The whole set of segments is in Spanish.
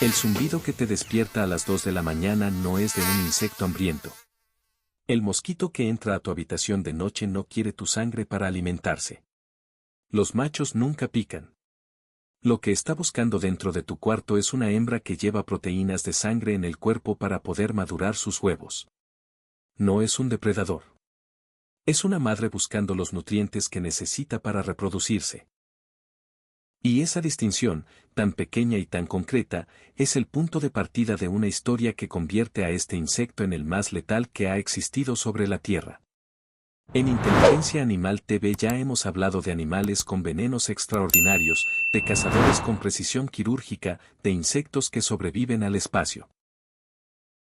El zumbido que te despierta a las 2 de la mañana no es de un insecto hambriento. El mosquito que entra a tu habitación de noche no quiere tu sangre para alimentarse. Los machos nunca pican. Lo que está buscando dentro de tu cuarto es una hembra que lleva proteínas de sangre en el cuerpo para poder madurar sus huevos. No es un depredador. Es una madre buscando los nutrientes que necesita para reproducirse. Y esa distinción, tan pequeña y tan concreta, es el punto de partida de una historia que convierte a este insecto en el más letal que ha existido sobre la Tierra. En Inteligencia Animal TV ya hemos hablado de animales con venenos extraordinarios, de cazadores con precisión quirúrgica, de insectos que sobreviven al espacio.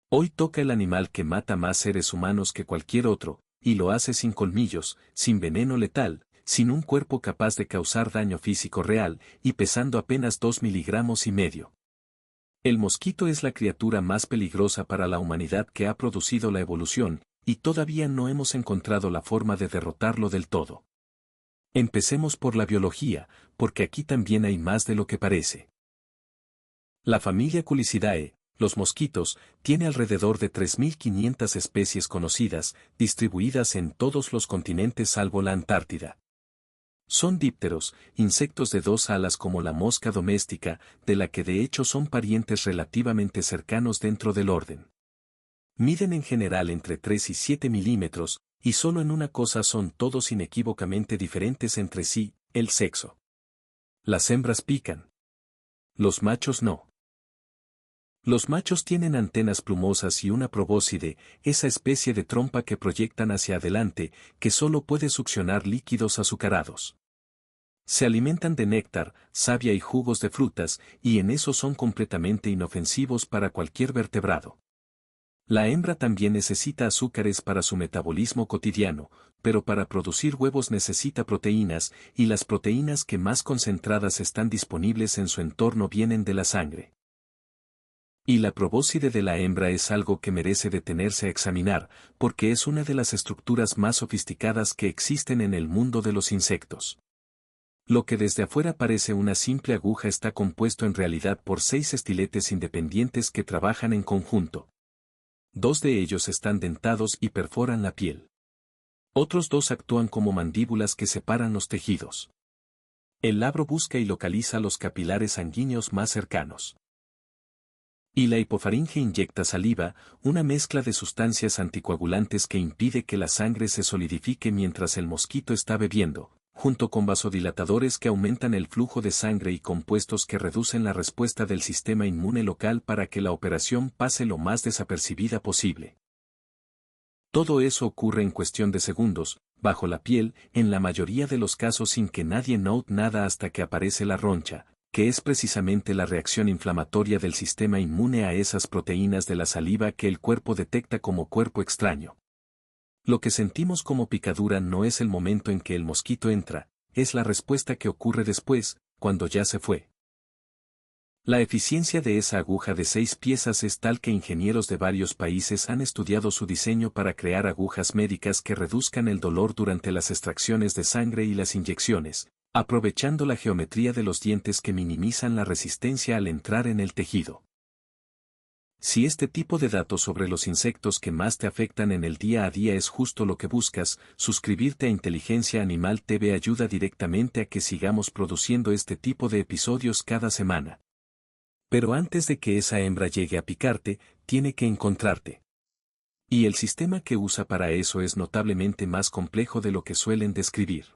Hoy toca el animal que mata más seres humanos que cualquier otro, y lo hace sin colmillos, sin veneno letal, sin un cuerpo capaz de causar daño físico real, y pesando apenas 2,5 miligramos. El mosquito es la criatura más peligrosa para la humanidad que ha producido la evolución, y todavía no hemos encontrado la forma de derrotarlo del todo. Empecemos por la biología, porque aquí también hay más de lo que parece. La familia Culicidae, los mosquitos, tiene alrededor de 3.500 especies conocidas, distribuidas en todos los continentes salvo la Antártida. Son dípteros, insectos de 2 alas como la mosca doméstica, de la que de hecho son parientes relativamente cercanos dentro del orden. Miden en general entre 3 y 7 milímetros, y solo en una cosa son todos inequívocamente diferentes entre sí, el sexo. Las hembras pican. Los machos no. Los machos tienen antenas plumosas y una probóscide, esa especie de trompa que proyectan hacia adelante, que solo puede succionar líquidos azucarados. Se alimentan de néctar, savia y jugos de frutas, y en eso son completamente inofensivos para cualquier vertebrado. La hembra también necesita azúcares para su metabolismo cotidiano, pero para producir huevos necesita proteínas, y las proteínas que más concentradas están disponibles en su entorno vienen de la sangre. Y la probóscide de la hembra es algo que merece detenerse a examinar, porque es una de las estructuras más sofisticadas que existen en el mundo de los insectos. Lo que desde afuera parece una simple aguja está compuesto en realidad por 6 estiletes independientes que trabajan en conjunto. 2 de ellos están dentados y perforan la piel. Otros 2 actúan como mandíbulas que separan los tejidos. El labro busca y localiza los capilares sanguíneos más cercanos. Y la hipofaringe inyecta saliva, una mezcla de sustancias anticoagulantes que impide que la sangre se solidifique mientras el mosquito está bebiendo, junto con vasodilatadores que aumentan el flujo de sangre y compuestos que reducen la respuesta del sistema inmune local para que la operación pase lo más desapercibida posible. Todo eso ocurre en cuestión de segundos, bajo la piel, en la mayoría de los casos sin que nadie note nada hasta que aparece la roncha, que es precisamente la reacción inflamatoria del sistema inmune a esas proteínas de la saliva que el cuerpo detecta como cuerpo extraño. Lo que sentimos como picadura no es el momento en que el mosquito entra, es la respuesta que ocurre después, cuando ya se fue. La eficiencia de esa aguja de 6 piezas es tal que ingenieros de varios países han estudiado su diseño para crear agujas médicas que reduzcan el dolor durante las extracciones de sangre y las inyecciones, aprovechando la geometría de los dientes que minimizan la resistencia al entrar en el tejido. Si este tipo de datos sobre los insectos que más te afectan en el día a día es justo lo que buscas, suscribirte a Inteligencia Animal TV ayuda directamente a que sigamos produciendo este tipo de episodios cada semana. Pero antes de que esa hembra llegue a picarte, tiene que encontrarte. Y el sistema que usa para eso es notablemente más complejo de lo que suelen describir.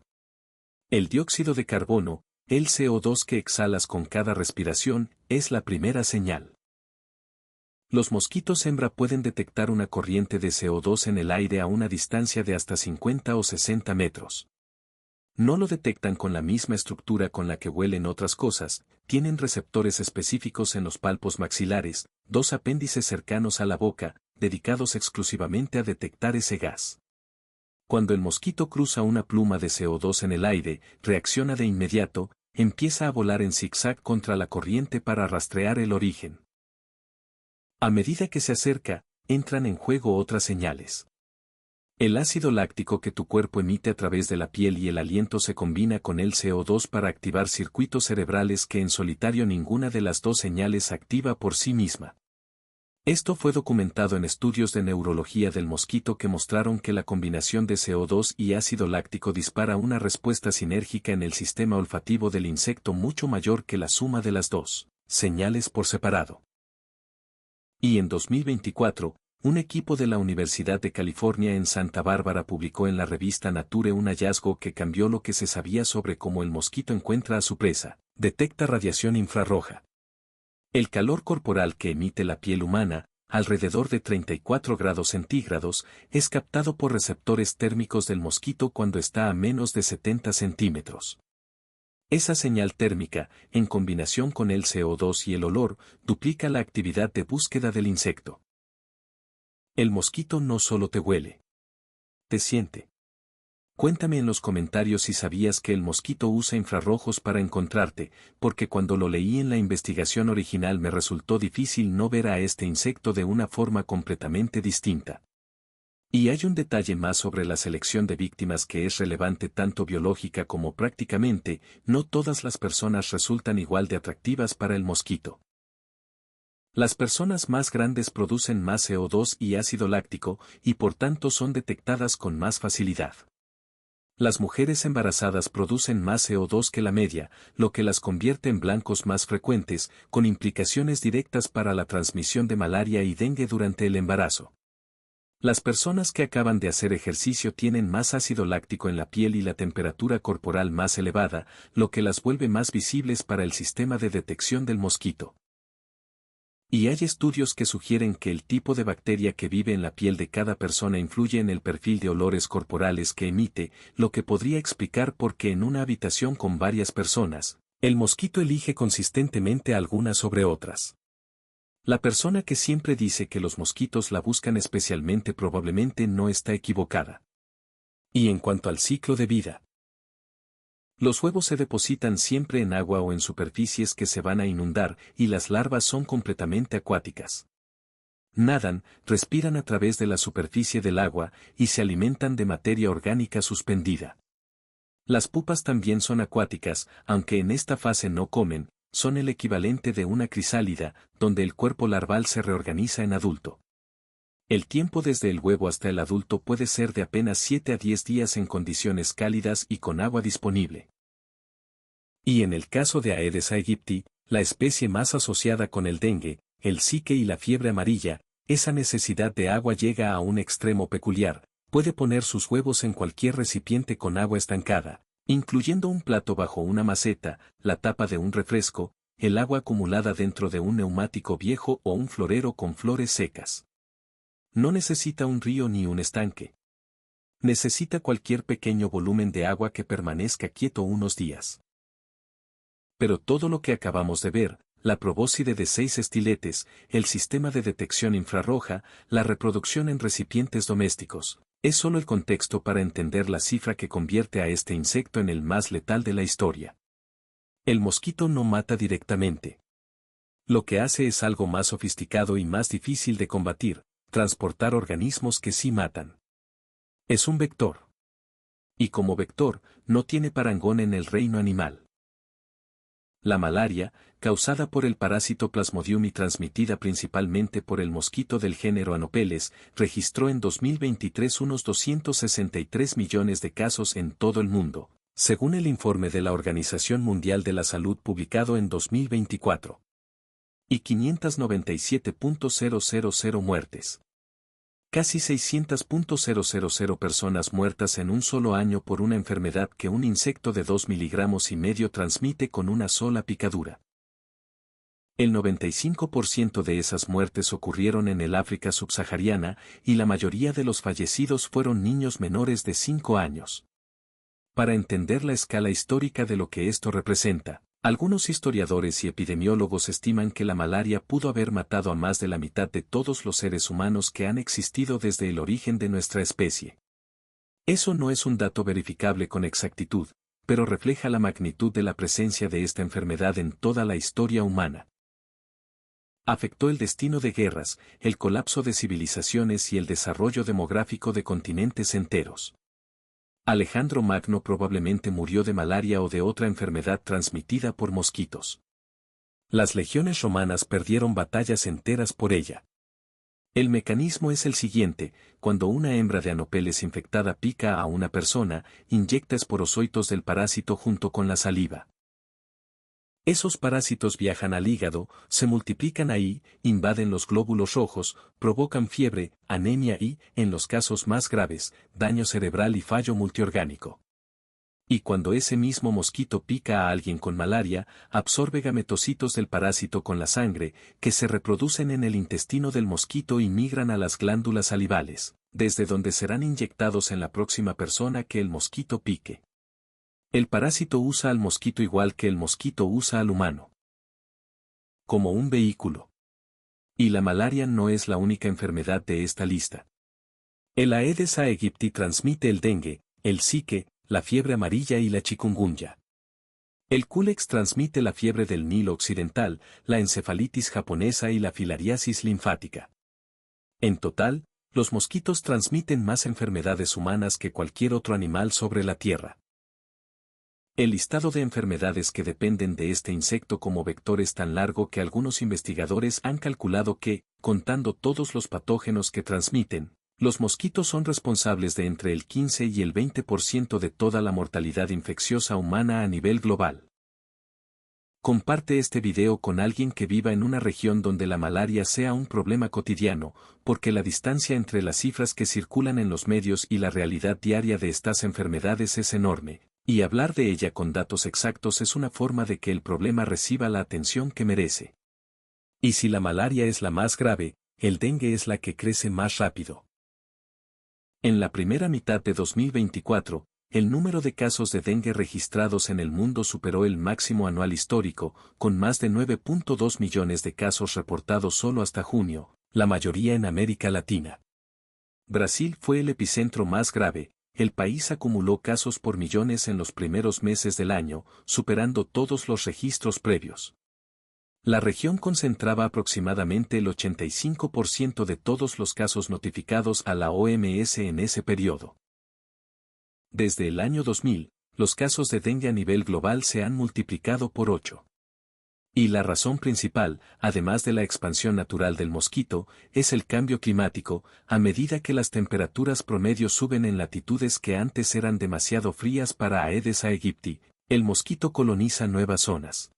El dióxido de carbono, el CO2 que exhalas con cada respiración, es la primera señal. Los mosquitos hembra pueden detectar una corriente de CO2 en el aire a una distancia de hasta 50 o 60 metros. No lo detectan con la misma estructura con la que huelen otras cosas, tienen receptores específicos en los palpos maxilares, 2 apéndices cercanos a la boca, dedicados exclusivamente a detectar ese gas. Cuando el mosquito cruza una pluma de CO2 en el aire, reacciona de inmediato, empieza a volar en zigzag contra la corriente para rastrear el origen. A medida que se acerca, entran en juego otras señales. El ácido láctico que tu cuerpo emite a través de la piel y el aliento se combina con el CO2 para activar circuitos cerebrales que en solitario ninguna de las dos señales activa por sí misma. Esto fue documentado en estudios de neurología del mosquito que mostraron que la combinación de CO2 y ácido láctico dispara una respuesta sinérgica en el sistema olfativo del insecto mucho mayor que la suma de las dos señales por separado. Y en 2024, un equipo de la Universidad de California en Santa Bárbara publicó en la revista Nature un hallazgo que cambió lo que se sabía sobre cómo el mosquito encuentra a su presa. Detecta radiación infrarroja. El calor corporal que emite la piel humana, alrededor de 34 grados centígrados, es captado por receptores térmicos del mosquito cuando está a menos de 70 centímetros. Esa señal térmica, en combinación con el CO2 y el olor, duplica la actividad de búsqueda del insecto. El mosquito no solo te huele. Te siente. Cuéntame en los comentarios si sabías que el mosquito usa infrarrojos para encontrarte, porque cuando lo leí en la investigación original me resultó difícil no ver a este insecto de una forma completamente distinta. Y hay un detalle más sobre la selección de víctimas que es relevante tanto biológica como prácticamente, no todas las personas resultan igual de atractivas para el mosquito. Las personas más grandes producen más CO2 y ácido láctico, y por tanto son detectadas con más facilidad. Las mujeres embarazadas producen más CO2 que la media, lo que las convierte en blancos más frecuentes, con implicaciones directas para la transmisión de malaria y dengue durante el embarazo. Las personas que acaban de hacer ejercicio tienen más ácido láctico en la piel y la temperatura corporal más elevada, lo que las vuelve más visibles para el sistema de detección del mosquito. Y hay estudios que sugieren que el tipo de bacteria que vive en la piel de cada persona influye en el perfil de olores corporales que emite, lo que podría explicar por qué en una habitación con varias personas, el mosquito elige consistentemente algunas sobre otras. La persona que siempre dice que los mosquitos la buscan especialmente probablemente no está equivocada. Y en cuanto al ciclo de vida, los huevos se depositan siempre en agua o en superficies que se van a inundar, y las larvas son completamente acuáticas. Nadan, respiran a través de la superficie del agua, y se alimentan de materia orgánica suspendida. Las pupas también son acuáticas, aunque en esta fase no comen, son el equivalente de una crisálida, donde el cuerpo larval se reorganiza en adulto. El tiempo desde el huevo hasta el adulto puede ser de apenas 7 a 10 días en condiciones cálidas y con agua disponible. Y en el caso de Aedes aegypti, la especie más asociada con el dengue, el zika y la fiebre amarilla, esa necesidad de agua llega a un extremo peculiar, puede poner sus huevos en cualquier recipiente con agua estancada, incluyendo un plato bajo una maceta, la tapa de un refresco, el agua acumulada dentro de un neumático viejo o un florero con flores secas. No necesita un río ni un estanque. Necesita cualquier pequeño volumen de agua que permanezca quieto unos días. Pero todo lo que acabamos de ver, la probóscide de 6 estiletes, el sistema de detección infrarroja, la reproducción en recipientes domésticos, es solo el contexto para entender la cifra que convierte a este insecto en el más letal de la historia. El mosquito no mata directamente. Lo que hace es algo más sofisticado y más difícil de combatir: transportar organismos que sí matan. Es un vector. Y como vector, no tiene parangón en el reino animal. La malaria, causada por el parásito Plasmodium y transmitida principalmente por el mosquito del género Anopheles, registró en 2023 unos 263 millones de casos en todo el mundo, según el informe de la Organización Mundial de la Salud publicado en 2024. Y 597.000 muertes. Casi 600.000 personas muertas en un solo año por una enfermedad que un insecto de 2,5 miligramos transmite con una sola picadura. El 95% de esas muertes ocurrieron en el África subsahariana, y la mayoría de los fallecidos fueron niños menores de 5 años. Para entender la escala histórica de lo que esto representa, algunos historiadores y epidemiólogos estiman que la malaria pudo haber matado a más de la mitad de todos los seres humanos que han existido desde el origen de nuestra especie. Eso no es un dato verificable con exactitud, pero refleja la magnitud de la presencia de esta enfermedad en toda la historia humana. Afectó el destino de guerras, el colapso de civilizaciones y el desarrollo demográfico de continentes enteros. Alejandro Magno probablemente murió de malaria o de otra enfermedad transmitida por mosquitos. Las legiones romanas perdieron batallas enteras por ella. El mecanismo es el siguiente: cuando una hembra de Anopeles infectada pica a una persona, inyecta esporozoitos del parásito junto con la saliva. Esos parásitos viajan al hígado, se multiplican ahí, invaden los glóbulos rojos, provocan fiebre, anemia y, en los casos más graves, daño cerebral y fallo multiorgánico. Y cuando ese mismo mosquito pica a alguien con malaria, absorbe gametocitos del parásito con la sangre, que se reproducen en el intestino del mosquito y migran a las glándulas salivales, desde donde serán inyectados en la próxima persona que el mosquito pique. El parásito usa al mosquito igual que el mosquito usa al humano. Como un vehículo. Y la malaria no es la única enfermedad de esta lista. El Aedes aegypti transmite el dengue, el zika, la fiebre amarilla y la chikungunya. El Culex transmite la fiebre del Nilo Occidental, la encefalitis japonesa y la filariasis linfática. En total, los mosquitos transmiten más enfermedades humanas que cualquier otro animal sobre la Tierra. El listado de enfermedades que dependen de este insecto como vector es tan largo que algunos investigadores han calculado que, contando todos los patógenos que transmiten, los mosquitos son responsables de entre el 15 y el 20% de toda la mortalidad infecciosa humana a nivel global. Comparte este video con alguien que viva en una región donde la malaria sea un problema cotidiano, porque la distancia entre las cifras que circulan en los medios y la realidad diaria de estas enfermedades es enorme. Y hablar de ella con datos exactos es una forma de que el problema reciba la atención que merece. Y si la malaria es la más grave, el dengue es la que crece más rápido. En la primera mitad de 2024, el número de casos de dengue registrados en el mundo superó el máximo anual histórico, con más de 9.2 millones de casos reportados solo hasta junio, la mayoría en América Latina. Brasil fue el epicentro más grave. El país acumuló casos por millones en los primeros meses del año, superando todos los registros previos. La región concentraba aproximadamente el 85% de todos los casos notificados a la OMS en ese periodo. Desde el año 2000, los casos de dengue a nivel global se han multiplicado por 8. Y la razón principal, además de la expansión natural del mosquito, es el cambio climático. A medida que las temperaturas promedio suben en latitudes que antes eran demasiado frías para Aedes aegypti, el mosquito coloniza nuevas zonas.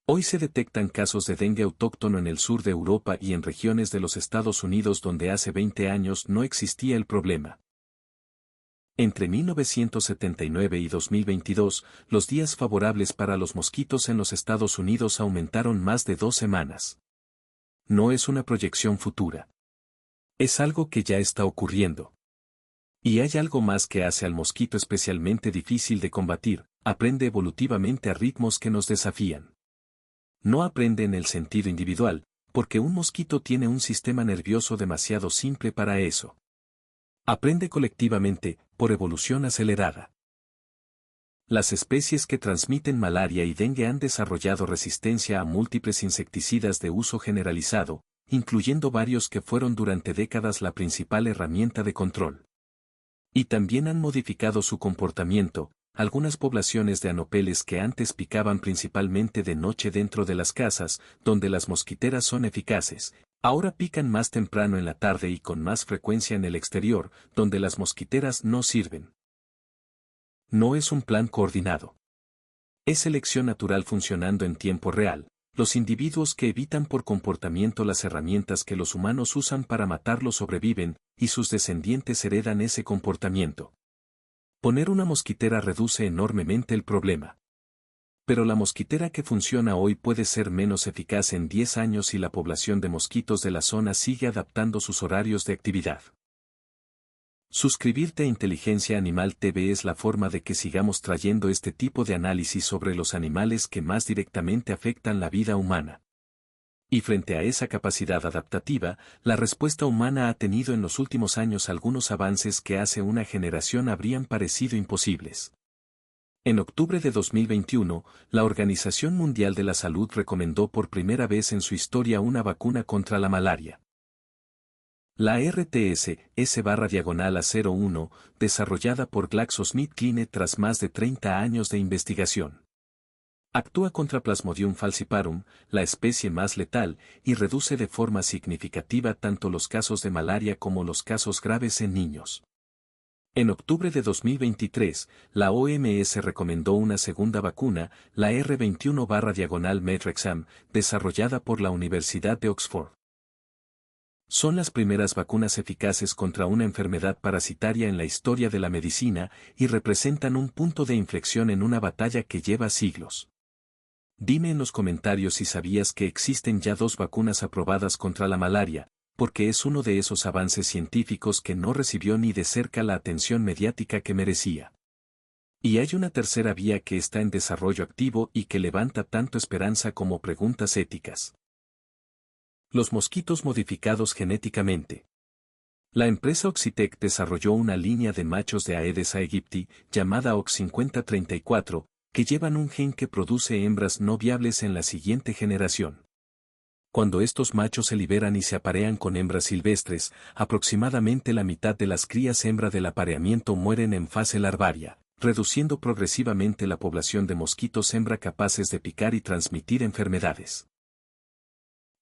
Hoy se detectan casos de dengue autóctono en el sur de Europa y en regiones de los Estados Unidos donde hace 20 años no existía el problema. Entre 1979 y 2022, los días favorables para los mosquitos en los Estados Unidos aumentaron más de 2 semanas. No es una proyección futura. Es algo que ya está ocurriendo. Y hay algo más que hace al mosquito especialmente difícil de combatir: aprende evolutivamente a ritmos que nos desafían. No aprende en el sentido individual, porque un mosquito tiene un sistema nervioso demasiado simple para eso. Aprende colectivamente, por evolución acelerada. Las especies que transmiten malaria y dengue han desarrollado resistencia a múltiples insecticidas de uso generalizado, incluyendo varios que fueron durante décadas la principal herramienta de control. Y también han modificado su comportamiento. Algunas poblaciones de anopeles que antes picaban principalmente de noche dentro de las casas, donde las mosquiteras son eficaces, ahora pican más temprano en la tarde y con más frecuencia en el exterior, donde las mosquiteras no sirven. No es un plan coordinado. Es selección natural funcionando en tiempo real. Los individuos que evitan por comportamiento las herramientas que los humanos usan para matarlos sobreviven, y sus descendientes heredan ese comportamiento. Poner una mosquitera reduce enormemente el problema. Pero la mosquitera que funciona hoy puede ser menos eficaz en 10 años y la población de mosquitos de la zona sigue adaptando sus horarios de actividad. Suscribirte a Inteligencia Animal TV es la forma de que sigamos trayendo este tipo de análisis sobre los animales que más directamente afectan la vida humana. Y frente a esa capacidad adaptativa, la respuesta humana ha tenido en los últimos años algunos avances que hace una generación habrían parecido imposibles. En octubre de 2021, la Organización Mundial de la Salud recomendó por primera vez en su historia una vacuna contra la malaria. La RTS-S/A01, desarrollada por GlaxoSmithKline tras más de 30 años de investigación. Actúa contra Plasmodium falciparum, la especie más letal, y reduce de forma significativa tanto los casos de malaria como los casos graves en niños. En octubre de 2023, la OMS recomendó una segunda vacuna, la R21/Medrexam, desarrollada por la Universidad de Oxford. Son las primeras vacunas eficaces contra una enfermedad parasitaria en la historia de la medicina y representan un punto de inflexión en una batalla que lleva siglos. Dime en los comentarios si sabías que existen ya 2 vacunas aprobadas contra la malaria, porque es uno de esos avances científicos que no recibió ni de cerca la atención mediática que merecía. Y hay una tercera vía que está en desarrollo activo y que levanta tanto esperanza como preguntas éticas. Los mosquitos modificados genéticamente. La empresa Oxitec desarrolló una línea de machos de Aedes aegypti, llamada OX5034, que llevan un gen que produce hembras no viables en la siguiente generación. Cuando estos machos se liberan y se aparean con hembras silvestres, aproximadamente la mitad de las crías hembra del apareamiento mueren en fase larvaria, reduciendo progresivamente la población de mosquitos hembra capaces de picar y transmitir enfermedades.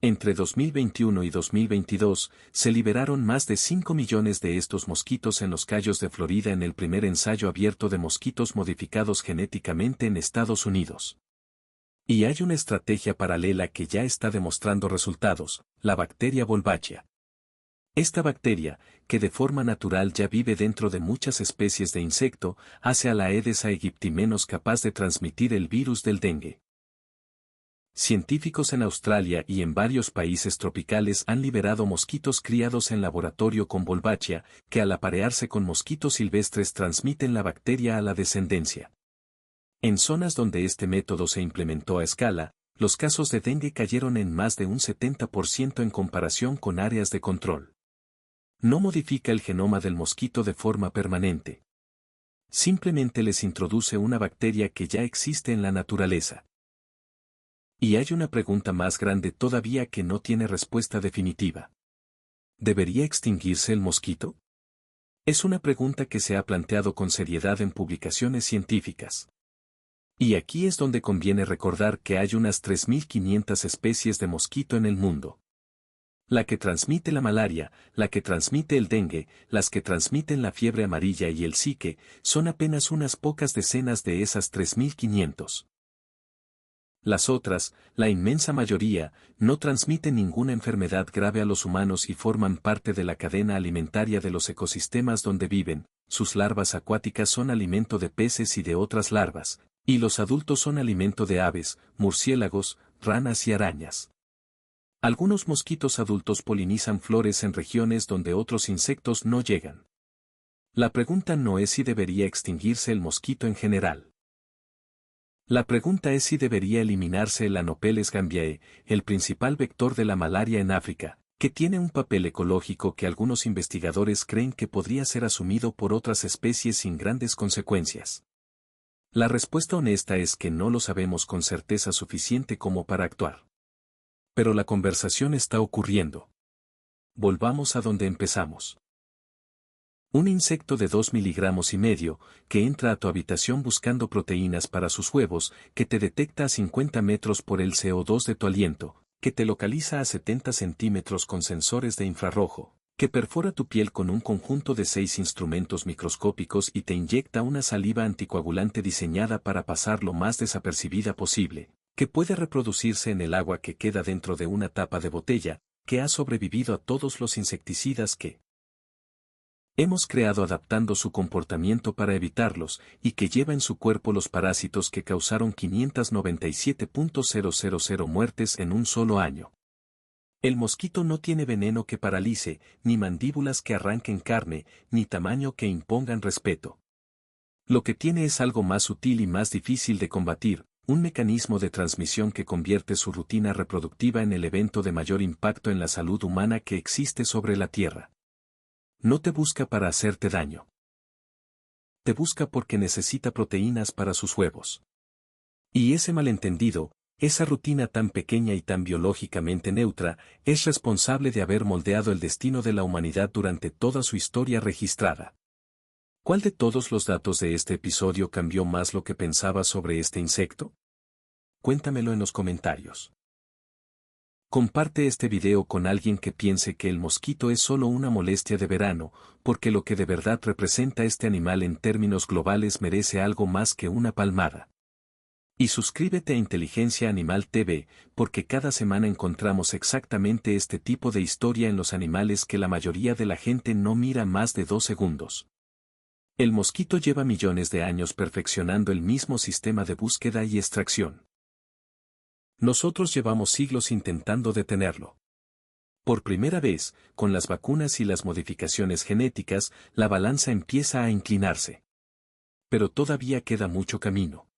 Entre 2021 y 2022, se liberaron más de 5 millones de estos mosquitos en los Cayos de Florida en el primer ensayo abierto de mosquitos modificados genéticamente en Estados Unidos. Y hay una estrategia paralela que ya está demostrando resultados, la bacteria Wolbachia. Esta bacteria, que de forma natural ya vive dentro de muchas especies de insecto, hace a la Aedes aegypti menos capaz de transmitir el virus del dengue. Científicos en Australia y en varios países tropicales han liberado mosquitos criados en laboratorio con Wolbachia, que al aparearse con mosquitos silvestres transmiten la bacteria a la descendencia. En zonas donde este método se implementó a escala, los casos de dengue cayeron en más de un 70% en comparación con áreas de control. No modifica el genoma del mosquito de forma permanente. Simplemente les introduce una bacteria que ya existe en la naturaleza. Y hay una pregunta más grande todavía que no tiene respuesta definitiva. ¿Debería extinguirse el mosquito? Es una pregunta que se ha planteado con seriedad en publicaciones científicas. Y aquí es donde conviene recordar que hay unas 3.500 especies de mosquito en el mundo. La que transmite la malaria, la que transmite el dengue, las que transmiten la fiebre amarilla y el zika, son apenas unas pocas decenas de esas 3.500. Las otras, la inmensa mayoría, no transmiten ninguna enfermedad grave a los humanos y forman parte de la cadena alimentaria de los ecosistemas donde viven, sus larvas acuáticas son alimento de peces y de otras larvas, y los adultos son alimento de aves, murciélagos, ranas y arañas. Algunos mosquitos adultos polinizan flores en regiones donde otros insectos no llegan. La pregunta no es si debería extinguirse el mosquito en general. La pregunta es si debería eliminarse el Anopheles gambiae, el principal vector de la malaria en África, que tiene un papel ecológico que algunos investigadores creen que podría ser asumido por otras especies sin grandes consecuencias. La respuesta honesta es que no lo sabemos con certeza suficiente como para actuar. Pero la conversación está ocurriendo. Volvamos a donde empezamos. Un insecto de 2,5 miligramos, que entra a tu habitación buscando proteínas para sus huevos, que te detecta a 50 metros por el CO2 de tu aliento, que te localiza a 70 centímetros con sensores de infrarrojo, que perfora tu piel con un conjunto de 6 instrumentos microscópicos y te inyecta una saliva anticoagulante diseñada para pasar lo más desapercibida posible, que puede reproducirse en el agua que queda dentro de una tapa de botella, que ha sobrevivido a todos los insecticidas que hemos creado adaptando su comportamiento para evitarlos, y que lleva en su cuerpo los parásitos que causaron 597.000 muertes en un solo año. El mosquito no tiene veneno que paralice, ni mandíbulas que arranquen carne, ni tamaño que impongan respeto. Lo que tiene es algo más sutil y más difícil de combatir, un mecanismo de transmisión que convierte su rutina reproductiva en el evento de mayor impacto en la salud humana que existe sobre la Tierra. No te busca para hacerte daño. te busca porque necesita proteínas para sus huevos. Y ese malentendido, esa rutina tan pequeña y tan biológicamente neutra, es responsable de haber moldeado el destino de la humanidad durante toda su historia registrada. ¿Cuál de todos los datos de este episodio cambió más lo que pensabas sobre este insecto? Cuéntamelo en los comentarios. Comparte este video con alguien que piense que el mosquito es solo una molestia de verano, porque lo que de verdad representa este animal en términos globales merece algo más que una palmada. Y suscríbete a Inteligencia Animal TV, porque cada semana encontramos exactamente este tipo de historia en los animales que la mayoría de la gente no mira más de 2 segundos. El mosquito lleva millones de años perfeccionando el mismo sistema de búsqueda y extracción. Nosotros llevamos siglos intentando detenerlo. Por primera vez, con las vacunas y las modificaciones genéticas, la balanza empieza a inclinarse. Pero todavía queda mucho camino.